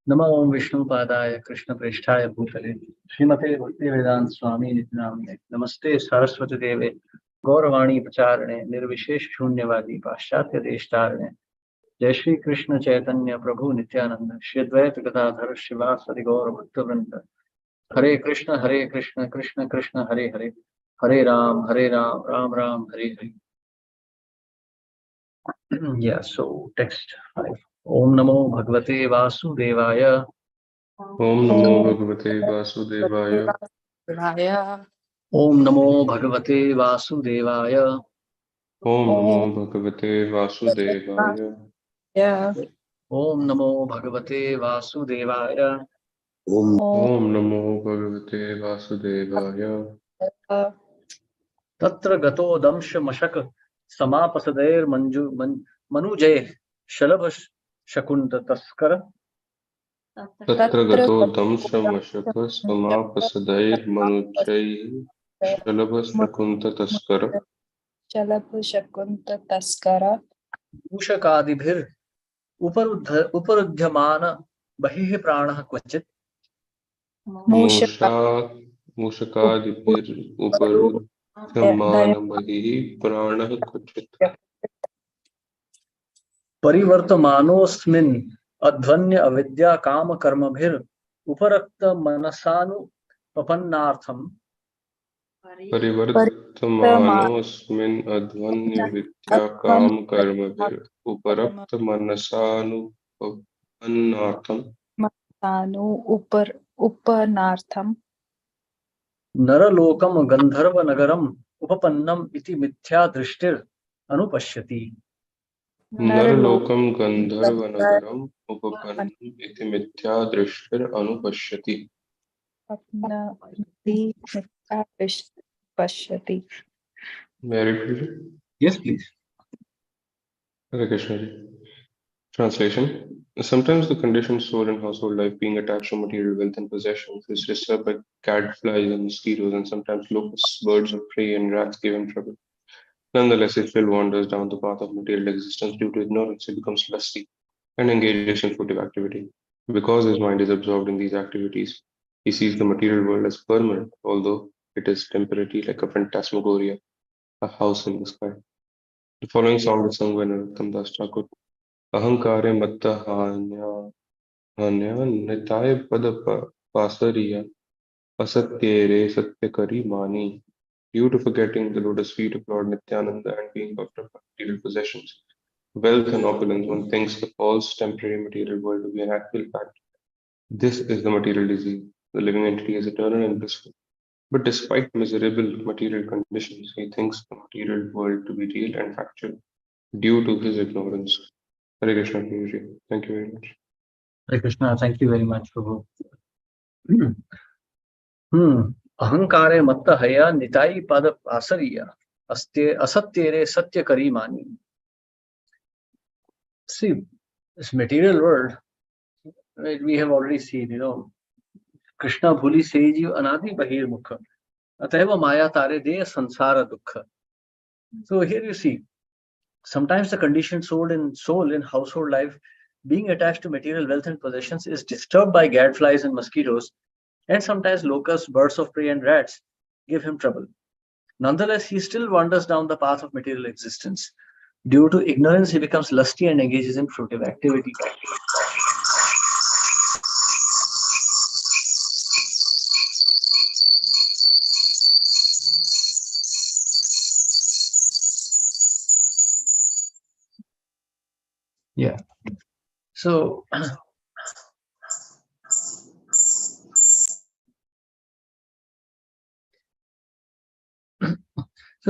नमो ओं विष्णुपादाय कृष्णप्रेष्ठाय भूतले श्रीमते भक्तिवेदांत स्वामी नित्य नामिने नमस्ते सरस्वती देवे गौरवाणी प्रचारणे निर्विशेष शून्यवादी पाश्चात्य देशतारणे जय श्री कृष्ण चैतन्य प्रभु नित्यानंद श्री अद्वैत गदाधर शिवासदि गौर भक्तवृंद हरे Krishna Krishna Krishna Hare Hare Hare Ram Ram Ram Hare Hare. Yeah, so text 5. Om Namo Bhagavate Vasudevaya. ओम नमो भगवते वासुदेवाय. Om Namo Bhagavate Vasudevaya. ओम नमो भगवते वासुदेवाय. Om Namo Bhagavate Vasudevaya. ओम नमो भगवते वासुदेवाय. Tatra gato damsh mashak samapasadair manujay shalabh shakunta taskara. तत्र गतो दंशमशक समापसदैर्मनुजैः शलभशकुन्ततस्कर. मूषकादिभिर् उपरुध्यमान बहिः प्राणः क्वचित्. मूषकादिभिरुपरुध्यमान बहिः प्राणः क्वचित्. परिवर्तमानोऽस्मिन् अध्वन्य अविद्या काम कर्मभिर् उपरक्त मनसानुपपन्नार्थम्. परिवर्तमानोऽस्मिन् अध्वन्य विद्या काम कर्मभिर् उपरक्त उपनार्थम नरलोकम गंधर्व नगरम उपपन्नम इति मिथ्या दृष्टिर अनुपश्यति. नरलोकं गन्धर्वनगरम् उपपन्नम् इति मिथ्या दृष्टिर अनुपश्यति. May I read, please? Yes, please. Hare Krishna ji. Translation. Sometimes the conditioned soul in household life, being attached to material wealth and possessions, is disturbed by gadflies and mosquitoes, and sometimes locusts, birds of prey, and rats give him trouble. Nonetheless, he still wanders down the path of material existence due to ignorance. He becomes lusty and engages in furtive activity. Because his mind is absorbed in these activities, he sees the material world as permanent, although it is temporary, like a phantasmagoria, a house in the sky. The following song is sung by Narottam Das Thakur. Ahankare matta hanya nitaya pada pasariya asatyere satyakari mani. Due to forgetting the lotus feet of Lord Nityananda and being puffed up by material possessions, wealth and opulence, one thinks the false temporary material world to be an actual fact. This is the material disease. The living entity is eternal and blissful. But despite miserable material conditions, he thinks the material world to be real and factual due to his ignorance. Hare Krishna, Guruji. Thank you very much. Hare Krishna. Thank you very much, Prabhu. Ahankare matta haya nitai pada pasariya asatyere satyakari mani. See, this material world, right, we have already seen, Krishna bhuli seji anadi bahir mukha ataiva maya tare de sansara dukha. So here you see, sometimes the conditioned soul in household life, being attached to material wealth and possessions, is disturbed by gadflies and mosquitoes, and sometimes locusts, birds of prey, and rats give him trouble. Nonetheless, he still wanders down the path of material existence. Due to ignorance, he becomes lusty and engages in fruitive activity. Yeah. So,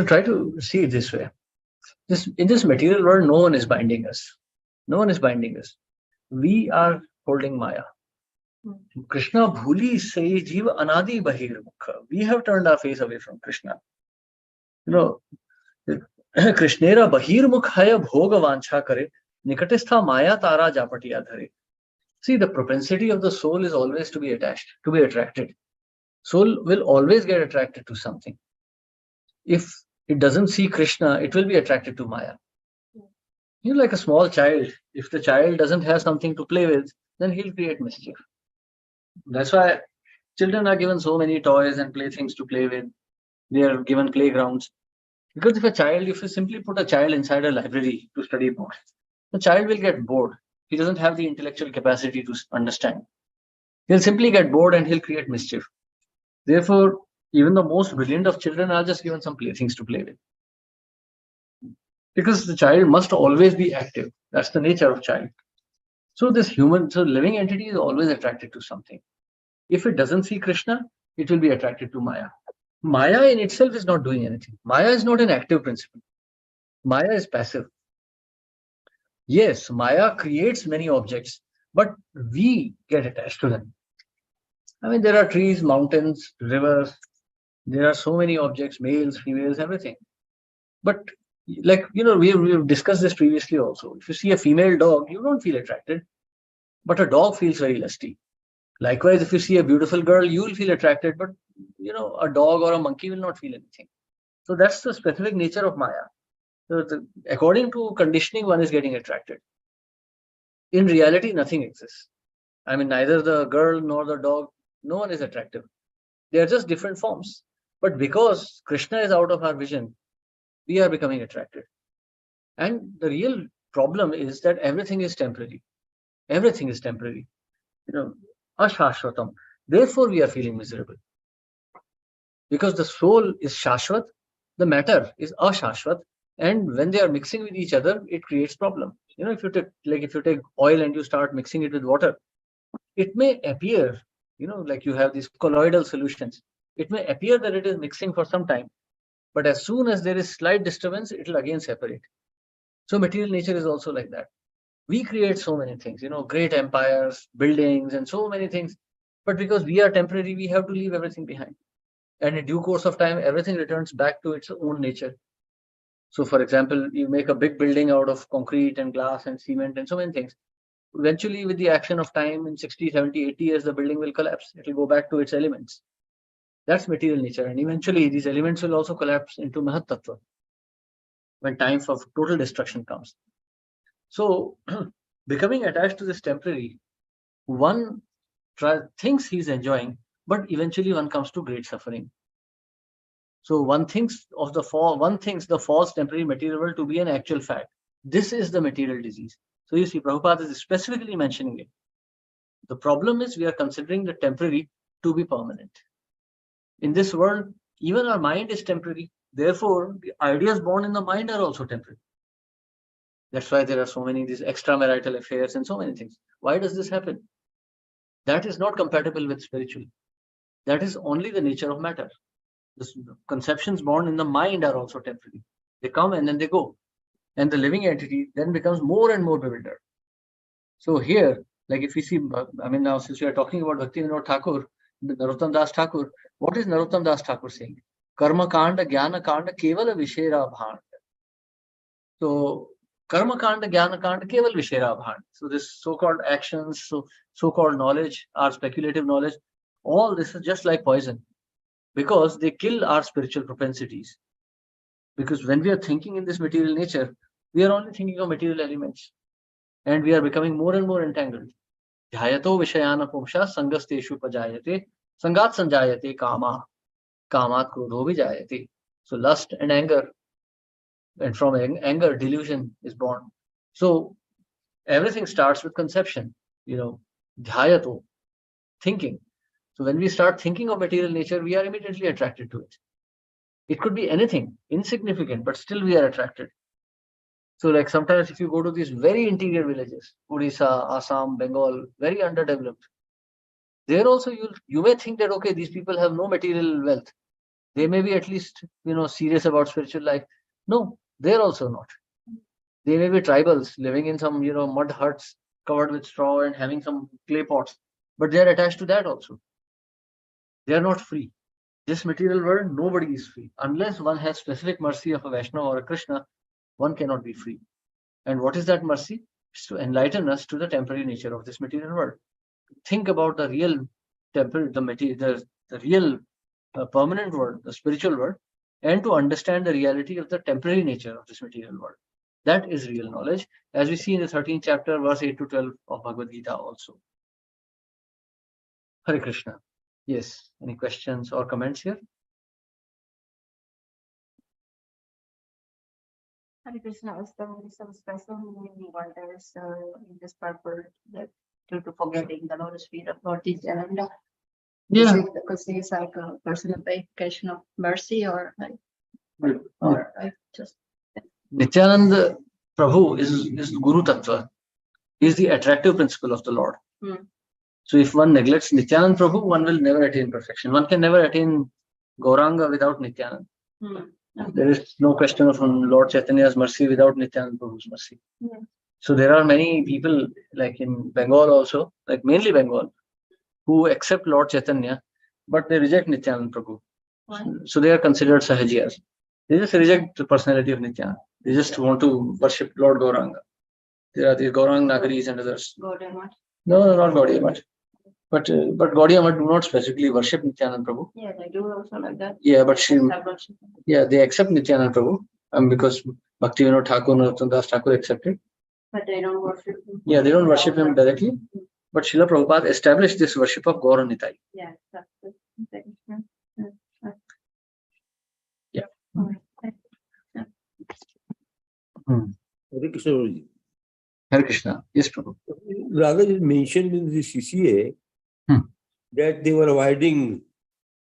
try to see it this way. In this material world, no one is binding us. No one is binding us. We are holding Maya. Krishna bhuli say jiva anadi bahir mukha. We have turned our face away from Krishna. Krishnera bahir mukhaya bhoga vancha kare nikatestha maya tara japatiya dhare. See, the propensity of the soul is always to be attached, to be attracted. Soul will always get attracted to something. If it doesn't see Krishna, it will be attracted to Maya. Like a small child, if the child doesn't have something to play with, then he'll create mischief. That's why children are given so many toys and playthings to play with. They are given playgrounds. Because if you simply put a child inside a library to study books, the child will get bored. He doesn't have the intellectual capacity to understand. He'll simply get bored and he'll create mischief. Therefore, even the most brilliant of children are just given some playthings to play with. Because the child must always be active. That's the nature of child. So living entity is always attracted to something. If it doesn't see Krishna, it will be attracted to Maya. Maya in itself is not doing anything. Maya is not an active principle. Maya is passive. Yes, Maya creates many objects, but we get attached to them. I mean, there are trees, mountains, rivers. There are so many objects, males, females, everything. But we've discussed this previously also. If you see a female dog, you don't feel attracted, but a dog feels very lusty. Likewise, if you see a beautiful girl, you will feel attracted, but a dog or a monkey will not feel anything. So that's the specific nature of Maya. So according to conditioning, one is getting attracted. In reality, nothing exists. I mean, neither the girl nor the dog, no one is attractive. They are just different forms. But because Krishna is out of our vision, we are becoming attracted. And the real problem is that everything is temporary. Everything is temporary. Ashashvatam. Therefore, we are feeling miserable. Because the soul is Shashvat, the matter is Ashashvat, and when they are mixing with each other, it creates problem. If you take oil and you start mixing it with water, it may appear, like you have these colloidal solutions. It may appear that it is mixing for some time, but as soon as there is slight disturbance, it will again separate. So material nature is also like that. We create so many things, great empires, buildings, and so many things. But because we are temporary, we have to leave everything behind. And in due course of time, everything returns back to its own nature. So, for example, you make a big building out of concrete and glass and cement and so many things. Eventually, with the action of time, in 60, 70, 80 years, the building will collapse. It will go back to its elements. That's material nature. And eventually, these elements will also collapse into Mahat Tattva when time for total destruction comes. So, becoming attached to this temporary, one thinks he's enjoying, but eventually one comes to great suffering. So one thinks the false temporary material world to be an actual fact. This is the material disease. So you see, Prabhupada is specifically mentioning it. The problem is we are considering the temporary to be permanent. In this world, even our mind is temporary. Therefore, the ideas born in the mind are also temporary. That's why there are so many these extramarital affairs and so many things. Why does this happen? That is not compatible with spiritual. That is only the nature of matter. The conceptions born in the mind are also temporary. They come and then they go. And the living entity then becomes more and more bewildered. So here, like if we see, now since we are talking about Bhaktivinoda Thakur, Narottam Das Thakur, what is Narottam Das Thakur saying? Karma Kanda, Jnana Kanda, Kevala Vishera Bhand. So Karma Kanda, Jnana Kanda, Keval Vishera Bhand. So this so-called actions, so-called knowledge, our speculative knowledge, all this is just like poison. Because they kill our spiritual propensities. Because when we are thinking in this material nature, we are only thinking of material elements. And we are becoming more and more entangled. Dhyayato Vishayana Pumsha Sangasteshu Pajayate Sangat Sanjayate Kama Kamat Krodho Vijayate. So lust and anger. And from anger, delusion is born. So everything starts with conception. Dhyayato, thinking. So when we start thinking of material nature, we are immediately attracted to it. It could be anything, insignificant, but still we are attracted. So like sometimes if you go to these very interior villages, Odisha, Assam, Bengal, very underdeveloped, there also you may think that, okay, these people have no material wealth. They may be at least, serious about spiritual life. No, they're also not. They may be tribals living in some, mud huts covered with straw and having some clay pots, but they're attached to that also. They are not free. This material world, nobody is free. Unless one has specific mercy of a Vaishnava or a Krishna, one cannot be free. And what is that mercy? It's to enlighten us to the temporary nature of this material world. Think about the real temporary, the real permanent world, the spiritual world, and to understand the reality of the temporary nature of this material world. That is real knowledge, as we see in the 13th chapter, verse 8 to 12 of Bhagavad Gita also. Hare Krishna. Yes. Any questions or comments here? Hare Krishna, is there some special meaning or there's in this purport that due to forgetting the lotus feet of Lord Nityananda? Yeah. Because he's like a personification of mercy or like, Good. or like just. Nityananda Prabhu is Guru Tattva. He is the attractive principle of the Lord. So if one neglects Nityananda Prabhu, one will never attain perfection. One can never attain Gauranga without Nityananda. There is no question of Lord Chaitanya's mercy without Nityananda Prabhu's mercy. So there are many people, like in Bengal also, like mainly Bengal, who accept Lord Chaitanya, but they reject Nityananda Prabhu. So they are considered Sahajiyas. They just reject the personality of Nityananda. They just want to worship Lord Gauranga. There are the Gaurang Nagaris and others. Gaudiya Math. No, not Gaudiya Math. But Gaudiya Math do not specifically worship Nityananda Prabhu. Yeah, they do also like that. Yeah, but they accept Nityananda Prabhu because Bhaktivinoda Thakur and Narottam Das Thakur accepted. But they don't worship him. Yeah, they don't worship him directly. But Srila Prabhupada established this worship of Gaura Nitai. Yeah, that's good. Yeah. Hare Krishna Guruji. Hare Krishna. Yes, Prabhu. Rather, it mentioned in the CCA that they were avoiding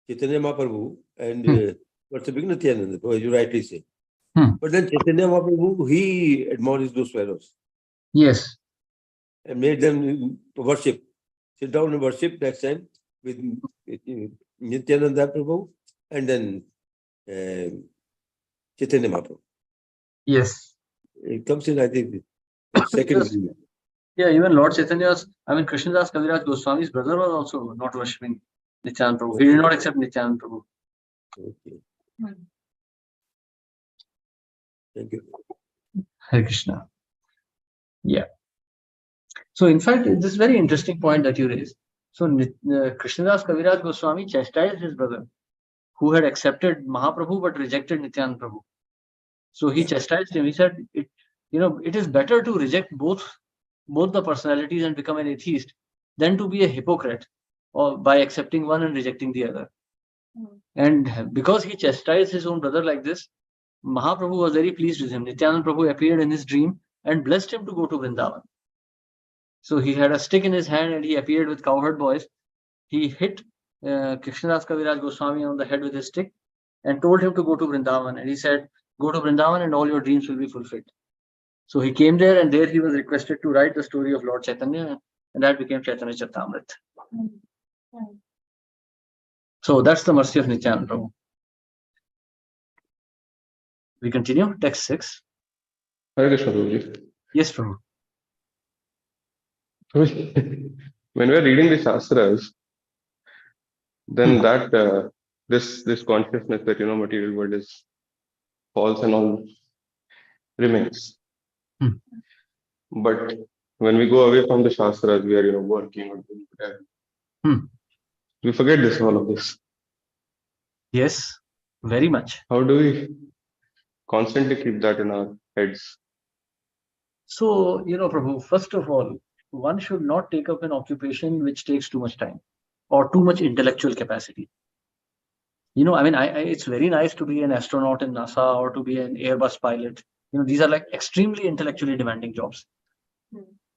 Chaitanya Mahaprabhu and worshipping Nityananda, as you rightly say. But then Chaitanya Mahaprabhu, he admonished those fellows Yes. and made them worship. Sit down and worship next time with Nityananda Prabhu and then Chaitanya Mahaprabhu. Yes. It comes in, I think, second. Yeah, even Lord Chaitanya's, Krishnadas Kaviraj Goswami's brother was also not worshipping Nityananda Prabhu. He did not accept Nityananda Prabhu. Okay. Thank you. Hare Krishna. Yeah. So, in fact, this is a very interesting point that you raised. So, Krishnadas Kaviraj Goswami chastised his brother, who had accepted Mahaprabhu but rejected Nityananda Prabhu. So, he chastised him. He said, it is better to reject both the personalities and become an atheist than to be a hypocrite or by accepting one and rejecting the other. And because he chastised his own brother like this, Mahaprabhu was very pleased with him. Nityananda Prabhu appeared in his dream and blessed him to go to Vrindavan. So he had a stick in his hand and he appeared with cowherd boys. He hit Krishnadas Kaviraj Goswami on the head with his stick and told him to go to Vrindavan. And he said, go to Vrindavan and all your dreams will be fulfilled. So he came there and there he was requested to write the story of Lord Chaitanya, and that became Chaitanya Charitamrita. So that's the mercy of Nityananda Prabhu. We continue, text 6. Hare Krishna Guruji. Yes, Prabhu. When we're reading the Shastras, then that this consciousness that material world is false and all remains. But when we go away from the Shastras, we are working or doing whatever. We forget all of this. Yes, very much. How do we constantly keep that in our heads? So, Prabhu, first of all, one should not take up an occupation which takes too much time or too much intellectual capacity. It's very nice to be an astronaut in NASA or to be an Airbus pilot. These are like extremely intellectually demanding jobs.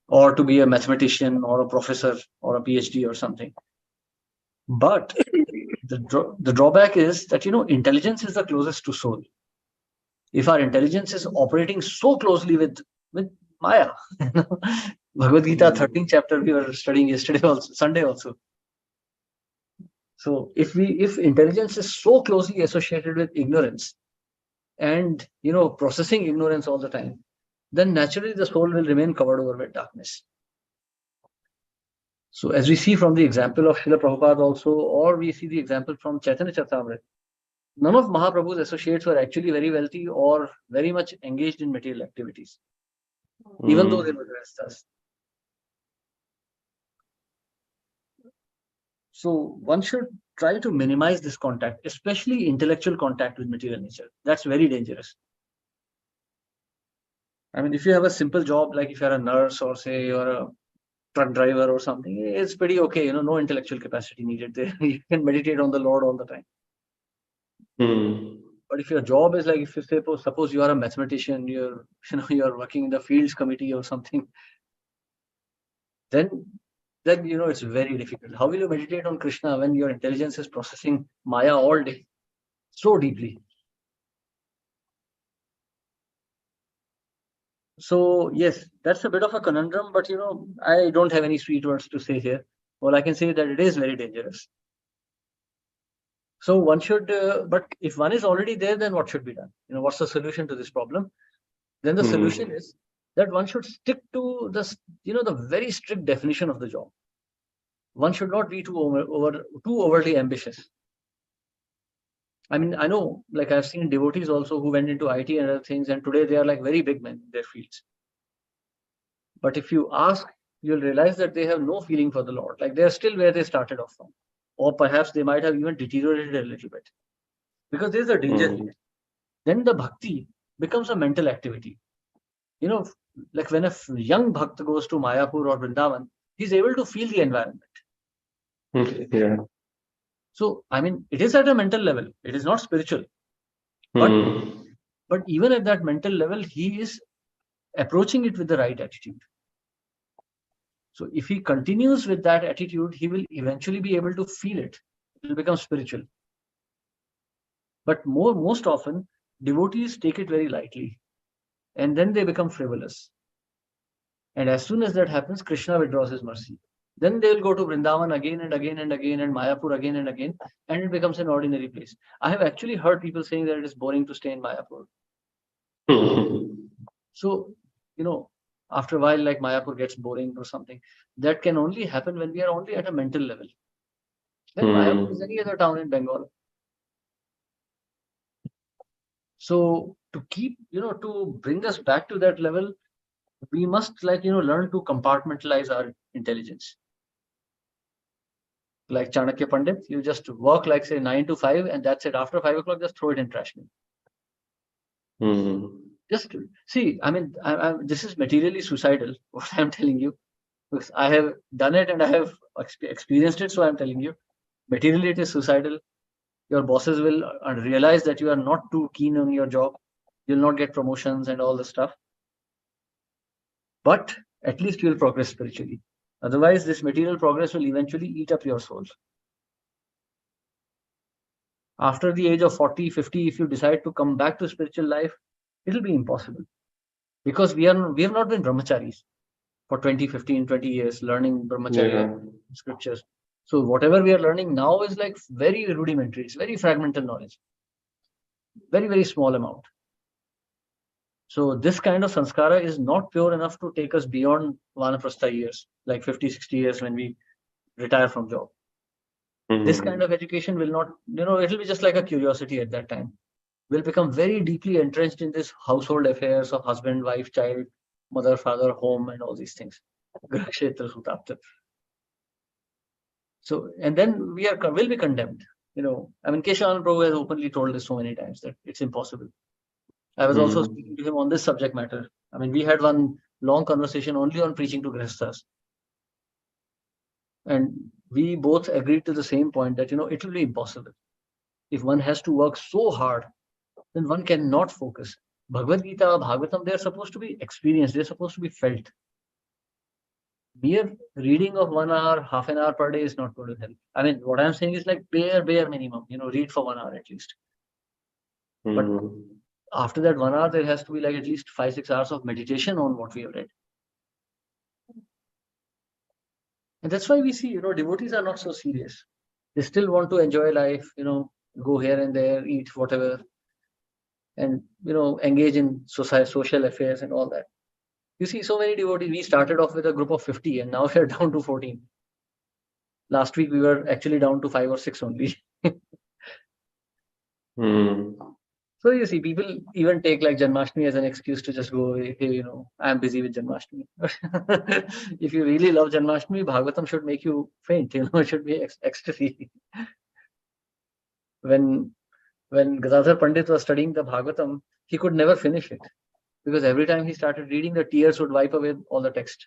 Or to be a mathematician or a professor or a PhD or something. But the drawback is that, intelligence is the closest to soul. If our intelligence is operating so closely with Maya, Bhagavad Gita 13th chapter we were studying yesterday also, Sunday also. So if intelligence is so closely associated with ignorance and, processing ignorance all the time, then naturally the soul will remain covered over with darkness. So as we see from the example of Srila Prabhupada also, or we see the example from Chaitanya Charitamrita, none of Mahaprabhu's associates were actually very wealthy or very much engaged in material activities, even though they were Grihasthas. So one should try to minimize this contact, especially intellectual contact with material nature. That's very dangerous. If you have a simple job, like if you're a nurse or say you're a truck driver or something, it's pretty okay. No intellectual capacity needed there. You can meditate on the Lord all the time. But if your job is like, if you say, suppose you are a mathematician, you're working in the fields committee or something, then it's very difficult. How will you meditate on Krishna when your intelligence is processing Maya all day so deeply? So yes, that's a bit of a conundrum, but I don't have any sweet words to say here. All I can say is that it is very dangerous. So one should, but if one is already there, then what should be done? What's the solution to this problem? Then the solution is that one should stick to the very strict definition of the job. One should not be too overly ambitious. I mean, I know, like I've seen devotees also who went into IT and other things, and today they are like very big men in their fields. But if you ask, you'll realize that they have no feeling for the Lord. Like they're still where they started off from. Or perhaps they might have even deteriorated a little bit. Because there's a danger here. Then the bhakti becomes a mental activity. Like when a young bhakt goes to Mayapur or Vrindavan, he's able to feel the environment. Yeah. So, I mean, it is at a mental level. It is not spiritual. But even at that mental level, he is approaching it with the right attitude. So if he continues with that attitude, he will eventually be able to feel it. It will become spiritual. But most often, devotees take it very lightly. And then they become frivolous. And as soon as that happens, Krishna withdraws his mercy. Then they will go to Vrindavan again and again and again, and Mayapur again and again, and it becomes an ordinary place. I have actually heard people saying that it is boring to stay in Mayapur. So, after a while, like Mayapur gets boring or something. That can only happen when we are only at a mental level. Then Mayapur is any other town in Bengal. So to keep, to bring us back to that level, we must learn to compartmentalize our intelligence. Like Chanakya Pandit, you just work like say 9 to 5 and that's it. After 5 o'clock, just throw it in trash bin. Just see, I mean, this is materially suicidal, what I'm telling you, because I have done it and I have experienced it. So I'm telling you, materially it is suicidal. Your bosses will realize that you are not too keen on your job. You'll not get promotions and all the stuff. But at least you'll progress spiritually. Otherwise, this material progress will eventually eat up your soul. After the age of 40, 50, if you decide to come back to spiritual life, it'll be impossible. Because we have not been brahmacharis for 20, 15, 20 years, learning brahmacharya scriptures. So whatever we are learning now is like very rudimentary. It's very fragmental knowledge. Very, very small amount. So this kind of sanskara is not pure enough to take us beyond vanaprastha years, like 50, 60 years when we retire from job. This kind of education will not, it'll be just like a curiosity at that time. We'll become very deeply entrenched in this household affairs of husband, wife, child, mother, father, home, and all these things. So, and then will be condemned. I mean, Keshavan Prabhu has openly told us so many times that it's impossible. I was also speaking to him on this subject matter. I mean, we had one long conversation only on preaching to Grihasthas. And we both agreed to the same point that, it will be impossible. If one has to work so hard, then one cannot focus. Bhagavad Gita, Bhagavatam, they're supposed to be experienced. They're supposed to be felt. Mere reading of 1 hour, half an hour per day is not going to help. I mean, what I'm saying is like bare minimum, read for 1 hour at least. But after that 1 hour, there has to be like at least 5-6 hours of meditation on what we have read. And that's why we see, devotees are not so serious. They still want to enjoy life, go here and there, eat whatever, and, engage in social affairs and all that. You see, so many devotees, we started off with a group of 50 and now we're down to 14. Last week, we were actually down to 5 or 6 only. So you see, people even take like Janmashtami as an excuse to just go away. Hey, I'm busy with Janmashtami. If you really love Janmashtami, Bhagavatam should make you faint. It should be ecstasy. When Gadadhar Pandit was studying the Bhagavatam, he could never finish it because every time he started reading, the tears would wipe away all the text.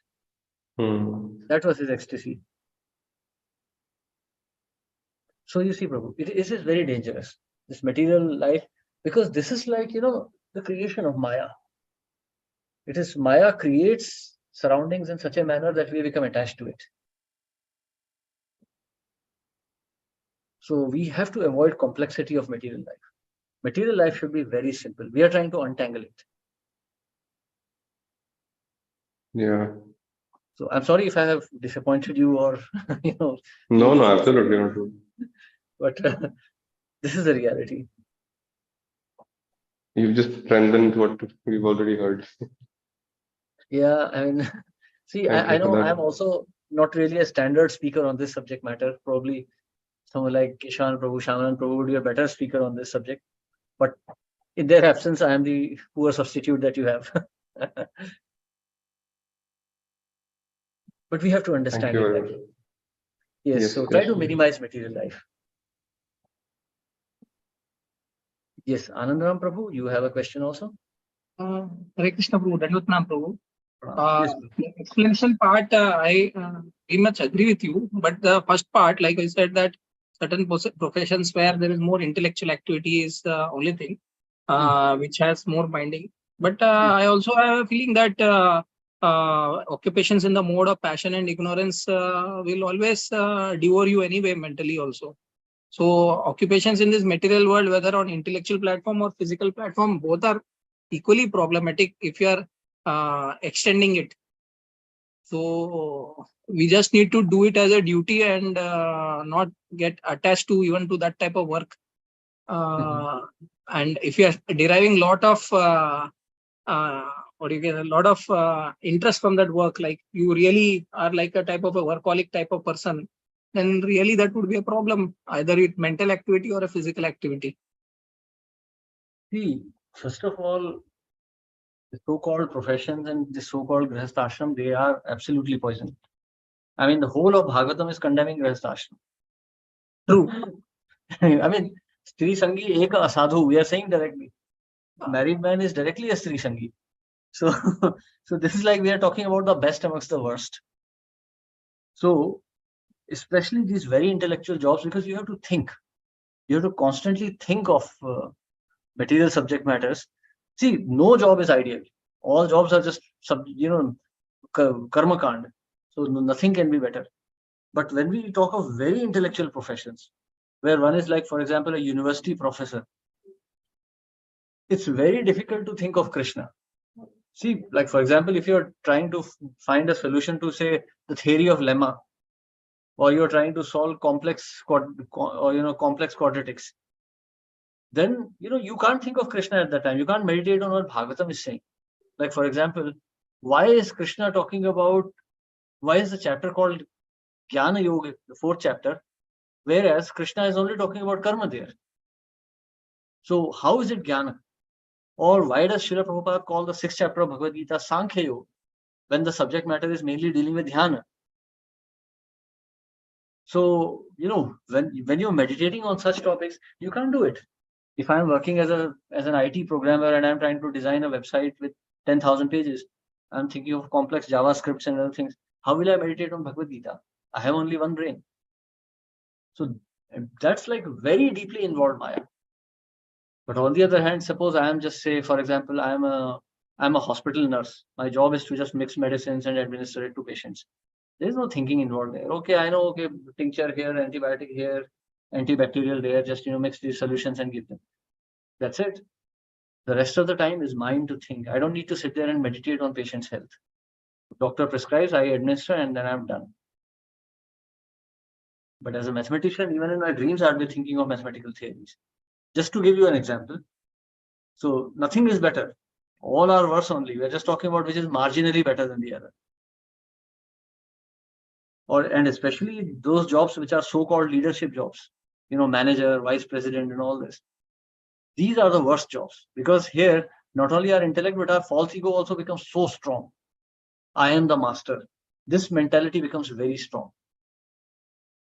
That was his ecstasy. So you see, Prabhu, it is very dangerous, this material life, because this is like, the creation of Maya. It is Maya creates surroundings in such a manner that we become attached to it. So we have to avoid complexity of material life. Material life should be very simple. We are trying to untangle it. Yeah. So I'm sorry if I have disappointed you or, No, absolutely not true. But this is the reality. You've just strengthened what we've already heard. Yeah, I mean, see, I know I'm also not really a standard speaker on this subject matter. Probably someone like Kishan Prabhu, Shamanan Prabhu would be a better speaker on this subject. But in their absence, I am the poor substitute that you have. But we have to understand it that way. Yes, so try to minimize material life. Yes, Anandaram Prabhu, you have a question also? Hare Krishna Prabhu, Dandavatan Prabhu. Yes, The explanation part, I very much agree with you. But the first part, like I said, that certain professions where there is more intellectual activity is the only thing which has more binding. But I also have a feeling that occupations in the mode of passion and ignorance will always devour you anyway mentally also. So occupations in this material world, whether on intellectual platform or physical platform, both are equally problematic if you are extending it. So we just need to do it as a duty and not get attached to even to that type of work. And if you are deriving lot of interest from that work, like you really are like a type of a workaholic type of person, then really that would be a problem, either with mental activity or a physical activity. See, first of all, the so-called professions and the so-called Grihastha ashram, they are absolutely poison. I mean, the whole of Bhagavatam is condemning Grihastha ashram. True. I mean, Stri Sangi Eka Asadhu, we are saying directly. Married man is directly a Stri Sangi. So, so this is like we are talking about the best amongst the worst. So, especially these very intellectual jobs, because you have to think. You have to constantly think of material subject matters. See, no job is ideal. All jobs are just, karma kand. So nothing can be better. But when we talk of very intellectual professions, where one is like, for example, a university professor, it's very difficult to think of Krishna. See, like, for example, if you're trying to find a solution to, say, the theory of lemma, or you're trying to solve complex quadratics, then, you can't think of Krishna at that time. You can't meditate on what Bhagavatam is saying. Like, for example, why is Krishna talking about, why is the chapter called Jnana Yoga, the 4th chapter, whereas Krishna is only talking about karma there? So how is it Jnana? Or why does Srila Prabhupada call the 6th chapter of Bhagavad Gita Sankhya Yoga, when the subject matter is mainly dealing with dhyana? So, when you're meditating on such topics, you can't do it. If I'm working as an IT programmer and I'm trying to design a website with 10,000 pages, I'm thinking of complex JavaScripts and other things. How will I meditate on Bhagavad Gita? I have only one brain. So that's like very deeply involved Maya. But on the other hand, suppose I am just, say, for example, I'm a hospital nurse. My job is to just mix medicines and administer it to patients. There is no thinking involved there. Okay, I know, okay, tincture here, antibiotic here, antibacterial there, just, mix these solutions and give them. That's it. The rest of the time is mine to think. I don't need to sit there and meditate on patient's health. Doctor prescribes, I administer, and then I'm done. But as a mathematician, even in my dreams, I'll be thinking of mathematical theories. Just to give you an example. So nothing is better. All are worse only. We're just talking about which is marginally better than the other. And especially those jobs which are so-called leadership jobs, manager, vice president, and all this. These are the worst jobs, because here, not only our intellect, but our false ego also becomes so strong. I am the master. This mentality becomes very strong.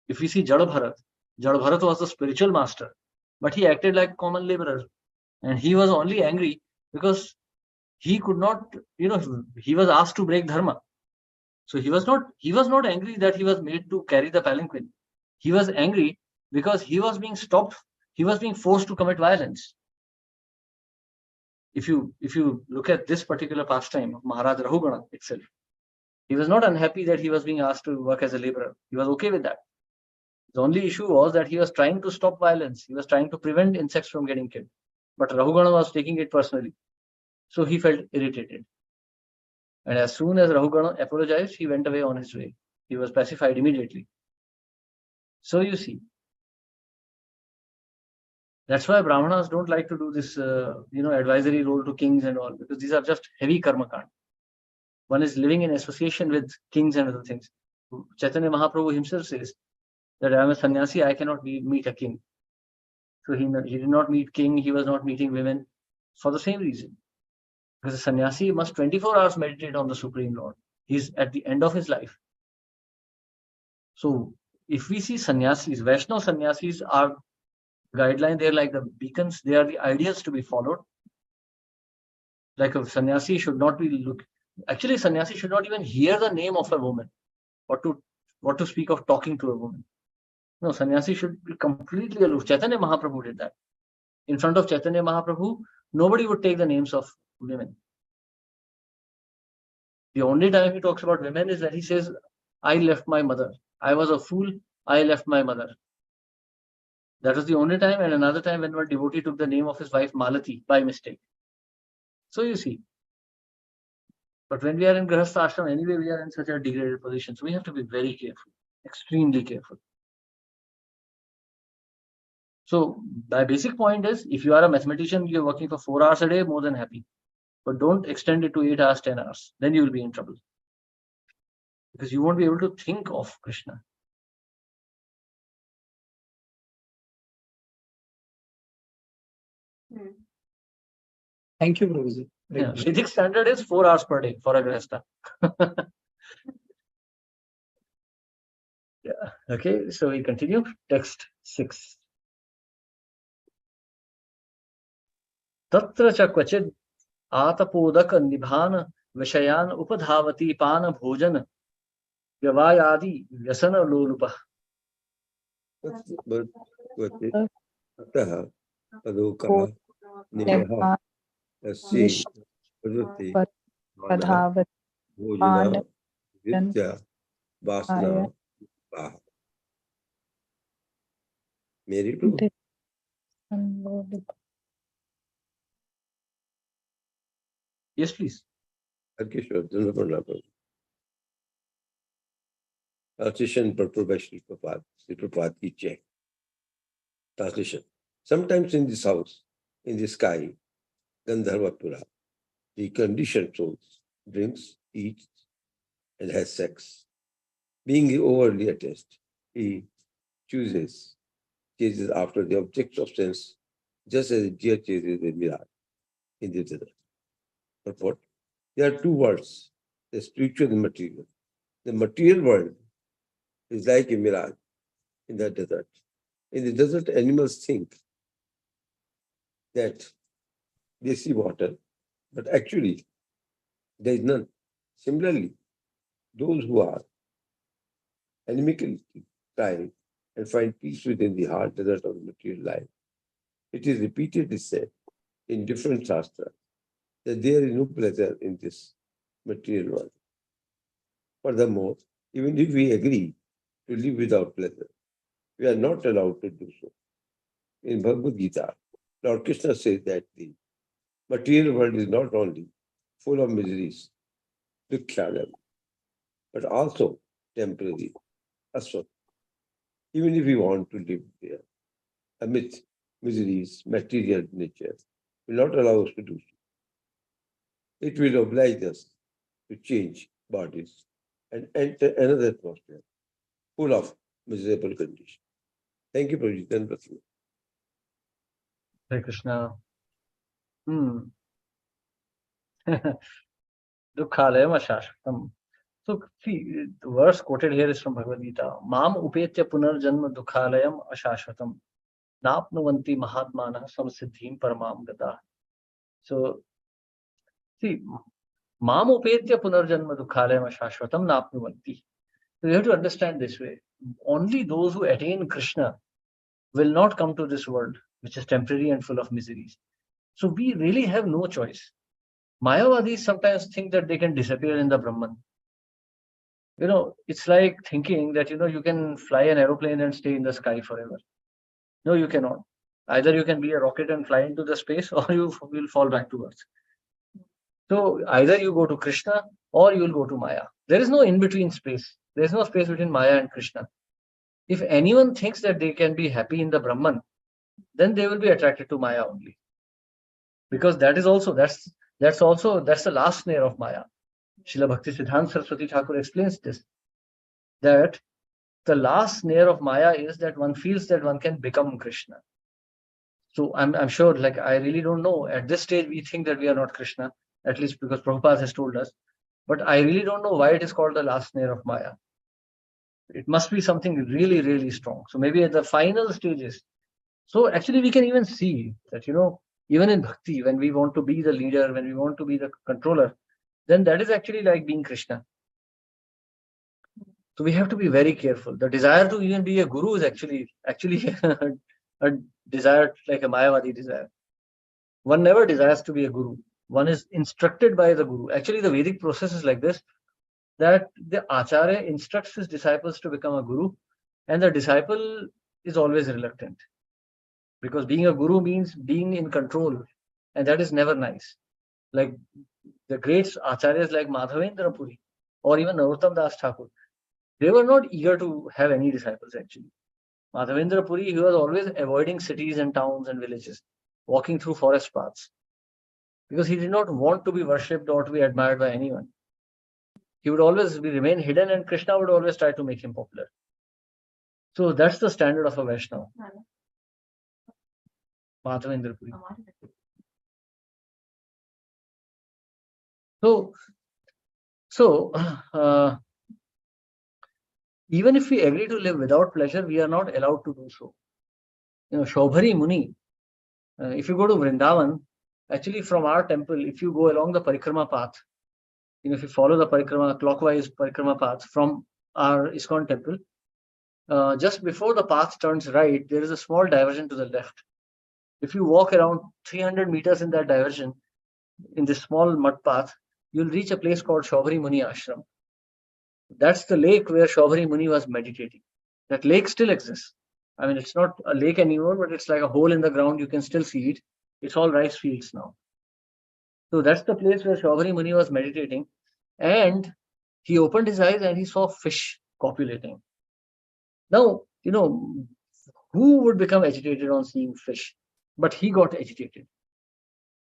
If we see Jada Bharat was the spiritual master, but he acted like a common laborer. And he was only angry because he could not, he was asked to break dharma. So he was not angry that he was made to carry the palanquin. He was angry because he was being stopped. He was being forced to commit violence. If you look at this particular pastime of Maharaj Rahugana itself, he was not unhappy that he was being asked to work as a laborer. He was okay with that. The only issue was that he was trying to stop violence. He was trying to prevent insects from getting killed. But Rahugana was taking it personally. So he felt irritated. And as soon as Rahugana apologized, he went away on his way. He was pacified immediately. So you see, that's why Brahmanas don't like to do this, advisory role to kings and all, because these are just heavy karma kand. One is living in association with kings and other things. Chaitanya Mahaprabhu himself says that I am a sannyasi, I cannot meet a king. So he did not meet king, he was not meeting women for the same reason. Because a sannyasi must 24 hours meditate on the Supreme Lord. He's at the end of his life. So if we see sannyasis, Vaishnava sannyasis are guideline, they're like the beacons, they are the ideals to be followed. Like a sannyasi should not be actually sannyasi should not even hear the name of a woman, what to speak of talking to a woman. No, sannyasi should be completely aloof. Chaitanya Mahaprabhu did that. In front of Chaitanya Mahaprabhu, nobody would take the names of women. The only time he talks about women is when he says, I left my mother. I was a fool, I left my mother. That was the only time, and another time when one devotee took the name of his wife Malati by mistake. So you see. But when we are in Grihastha Ashram, anyway, we are in such a degraded position. So we have to be very careful, extremely careful. So my basic point is, if you are a mathematician, you're working for 4 hours a day, more than happy. But don't extend it to 8 hours, 10 hours. Then you will be in trouble. Because you won't be able to think of Krishna. Thank you, Prabhuji. Yeah, Vedic standard is 4 hours per day for a Grihastha. Yeah. Okay, so we continue. Text 6. Tatra cha kvachid atapodak nibhan vishayan upadhavati pana bhojan vyavayadi vyasana lolupa. Yes, please. Translation Translation. Sometimes in this house, in the sky, Gandharvapura, the conditioned souls drinks, eats, and has sex. Being overly attached, he chases after the objects of sense, just as a deer chases a mirage in the desert. Purport. There are two worlds, the spiritual and material. The material world is like a mirage in the desert. In the desert, animals think that they see water, but actually there is none. Similarly, those who are animically try and find peace within the hard desert of material life. It is repeatedly said in different shastras that there is no pleasure in this material world. Furthermore, even if we agree to live without pleasure, we are not allowed to do so. In Bhagavad Gita, Lord Krishna says that the material world is not only full of miseries, dukkha, but also temporary, aswat. Even if we want to live there, amidst miseries, material nature will not allow us to do so. It will oblige us to change bodies and enter another atmosphere full of miserable conditions. Thank you, Prabhuji. Hare Krishna. Dukkhalayam ashashvatam. So see, the verse quoted here is from Bhagavad Gita. Mam upetya punarjanma dukkhalayam ashashvatam. Napnuvanti mahatmana samsiddhim paramam gata. So see, Mamopetya punarjanma dukhalayam shashvatam napnuvanti. So you have to understand this way. Only those who attain Krishna will not come to this world, which is temporary and full of miseries. So we really have no choice. Mayavadis sometimes think that they can disappear in the Brahman. It's like thinking that, you can fly an aeroplane and stay in the sky forever. No, you cannot. Either you can be a rocket and fly into the space, or you will fall back to earth. So either you go to Krishna or you will go to Maya. There is no in-between space. There is no space between Maya and Krishna. If anyone thinks that they can be happy in the Brahman, then they will be attracted to Maya only. Because that's the last snare of Maya. Srila Bhakti Siddhanta Saraswati Thakur explains this, that the last snare of Maya is that one feels that one can become Krishna. So I'm sure, like, I really don't know. At this stage, we think that we are not Krishna, at least because Prabhupada has told us. But I really don't know why it is called the last snare of Maya. It must be something really, really strong. So maybe at the final stages. So actually, we can even see that, even in Bhakti, when we want to be the leader, when we want to be the controller, then that is actually like being Krishna. So we have to be very careful. The desire to even be a guru is actually a desire, like a Mayavadi desire. One never desires to be a guru. One is instructed by the guru. Actually, the Vedic process is like this, that the Acharya instructs his disciples to become a guru, and the disciple is always reluctant. Because being a guru means being in control, and that is never nice. Like the great acharyas like Madhavendra Puri or even Narottam Das Thakur, they were not eager to have any disciples actually. Madhavendra Puri, he was always avoiding cities and towns and villages, walking through forest paths, because he did not want to be worshipped or to be admired by anyone. He would always remain hidden, and Krishna would always try to make him popular. So that's the standard of a Vaishnava. Madhavendra Puri. So even if we agree to live without pleasure, we are not allowed to do so. Shobhari Muni, if you go to Vrindavan, actually from our temple, if you go along the Parikrama path, if you follow the Parikrama, clockwise Parikrama path from our ISKCON temple, just before the path turns right, there is a small diversion to the left. If you walk around 300 meters in that diversion, in this small mud path, you'll reach a place called Shobhari Muni Ashram. That's the lake where Shobhari Muni was meditating. That lake still exists. I mean, it's not a lake anymore, but it's like a hole in the ground. You can still see it. It's all rice fields now. So that's the place where Shobhari Muni was meditating. And he opened his eyes and he saw fish copulating. Now, who would become agitated on seeing fish? But he got agitated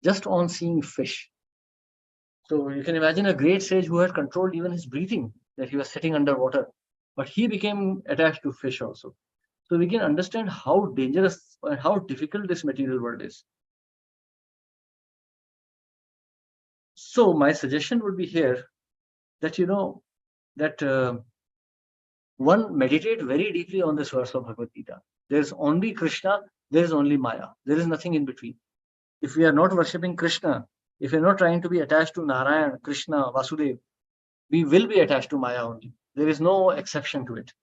just on seeing fish. So you can imagine a great sage who had controlled even his breathing, that he was sitting underwater, but he became attached to fish also. So we can understand how dangerous and how difficult this material world is. So my suggestion would be here that, one meditate very deeply on this verse of Bhagavad Gita. There is only Krishna, there is only Maya. There is nothing in between. If we are not worshipping Krishna, if we are not trying to be attached to Narayan, Krishna, Vasudev, we will be attached to Maya only. There is no exception to it.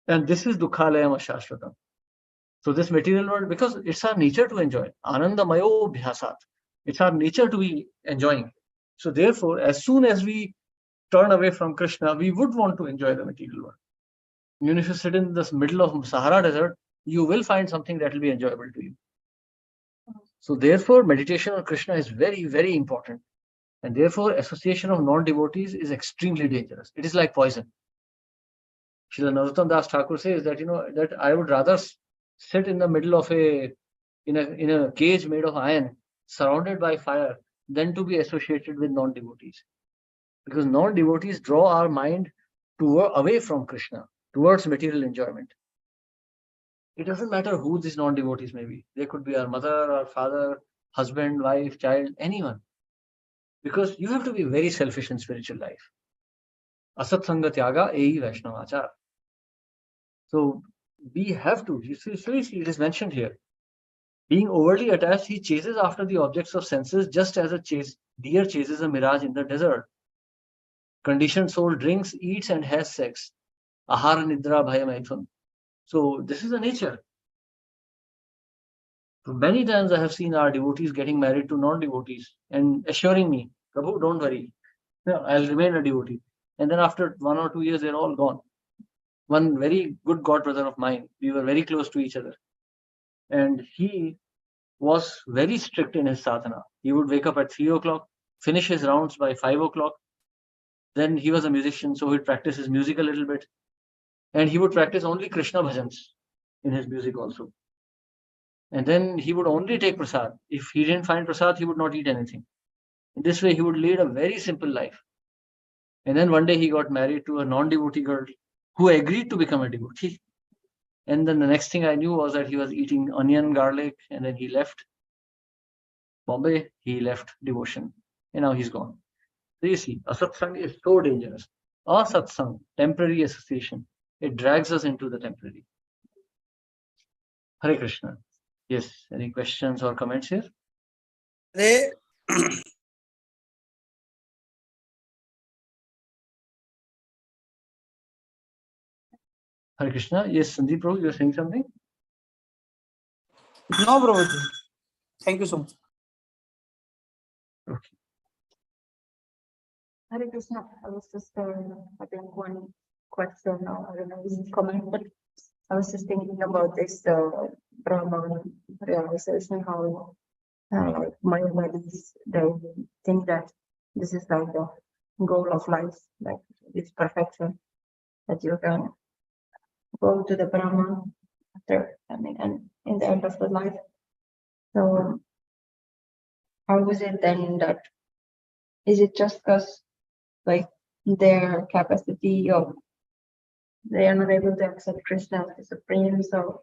And this is Dukhalayam Ashashvatam. So this material world, because it's our nature to enjoy. Anandamayo bhyasat. It's our nature to be enjoying. So therefore, as soon as we turn away from Krishna, we would want to enjoy the material world. Even if you sit in the middle of Sahara Desert, you will find something that will be enjoyable to you. So therefore, meditation on Krishna is very, very important. And therefore, association of non-devotees is extremely dangerous. It is like poison. Srila Narottam Das Thakur says that, that I would rather sit in the middle of in a cage made of iron, surrounded by fire, than to be associated with non-devotees. Because non-devotees draw our mind away from Krishna, towards material enjoyment. It doesn't matter who these non-devotees may be. They could be our mother, our father, husband, wife, child, anyone. Because you have to be very selfish in spiritual life. Asat Sanga Tyaga Ei Vaishnavachar. So we have to, you see, it is mentioned here Being overly attached, he chases after the objects of senses just as a deer chases a mirage in the desert. Conditioned soul drinks, eats, and has sex. Ahara nidra bhaya maithun. So this is the nature. Many times I have seen our devotees getting married to non-devotees and assuring me, Prabhu, don't worry, I'll remain a devotee. And then after 1 or 2 years, they're all gone. One very good god brother of mine, we were very close to each other. And he was very strict in his sadhana. He would wake up at 3 o'clock, finish his rounds by 5 o'clock. Then he was a musician, so he'd practice his music a little bit. And he would practice only Krishna bhajans in his music also. And then he would only take prasad. If he didn't find prasad, he would not eat anything. In this way, he would lead a very simple life. And then one day he got married to a non-devotee girl who agreed to become a devotee. And then the next thing I knew was that he was eating onion, garlic, and then he left Bombay, he left devotion, and now he's gone. So you see, asatsang is so dangerous. Asatsang, temporary association, it drags us into the temporary. Hare Krishna. Yes, any questions or comments here? Hare Hare Krishna. Yes, Sandeep Prabhu, you're saying something? No, Prabhuji. Thank you so much. Okay. Hare Krishna, I was just having one question or I don't know, comment, but I was just thinking about this Brahman realization, how Mayavadis, they think that this is like the goal of life, like this perfection, that you can go to the Brahman after, and in the end of the life. So how is it then that, is it just because like their capacity of, they are not able to accept Krishna as the supreme, so